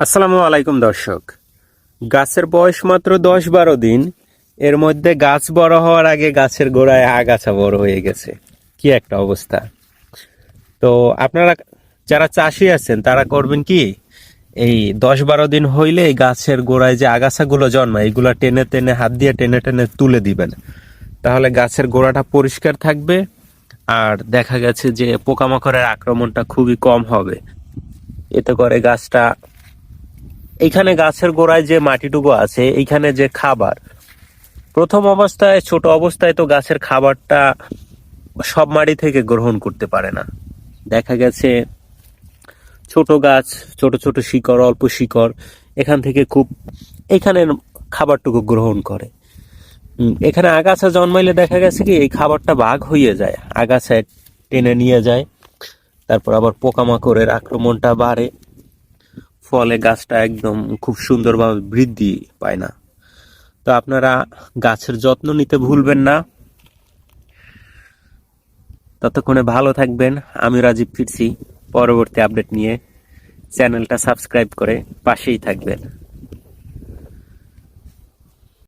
আসসালামু আলাইকুম দর্শক। গাছের বয়স মাত্র 10-12 দিন, এর মধ্যে গাছ বড় হওয়ার আগে গাছের গোড়ায় আগাছা বড় হয়ে গেছে। কি একটা অবস্থা! তো আপনারা যারা চাষি আছেন তারা করবেন কি, এই 10-12 দিন হইলে এই গাছের গোড়ায় যে আগাছাগুলো জন্মায় এগুলো টেনে টেনে হাত দিয়ে টেনে টেনে তুলে দিবেন। তাহলে গাছের গোড়াটা পরিষ্কার থাকবে, আর দেখা গেছে যে পোকামাকড়ের আক্রমণটা খুবই কম হবে। এতে করে গাছটা, এইখানে গাছের গোড়ায় যে মাটিটুকু আছে এইখানে যে খাবার, প্রথম অবস্থায় ছোট অবস্থায় তো গাছের খাবারটা সব মাটি থেকে গ্রহণ করতে পারে না। দেখা গেছে ছোট গাছ, ছোট ছোট শিকড়, অল্প শিকড় এখান থেকে খুব এখানে খাবারটুকু গ্রহণ করে। এখানে আগাছা জন্মাইলে দেখা গেছে কি এই খাবারটা ভাগ হয়ে যায়, আগাছায় টেনে নিয়ে যায়। তারপর আবার পোকামাকড়ের আক্রমণটা বাড়ে, ফলে গাছটা একদম খুব সুন্দরভাবে বৃদ্ধি পায় না। তো আপনারা গাছের যত্ন নিতে ভুলবেন না। ততক্ষণে ভালো থাকবেন। আমি রাজীব ফিরছি পরবর্তী আপডেট নিয়ে। চ্যানেলটা সাবস্ক্রাইব করে পাশেই থাকবেন।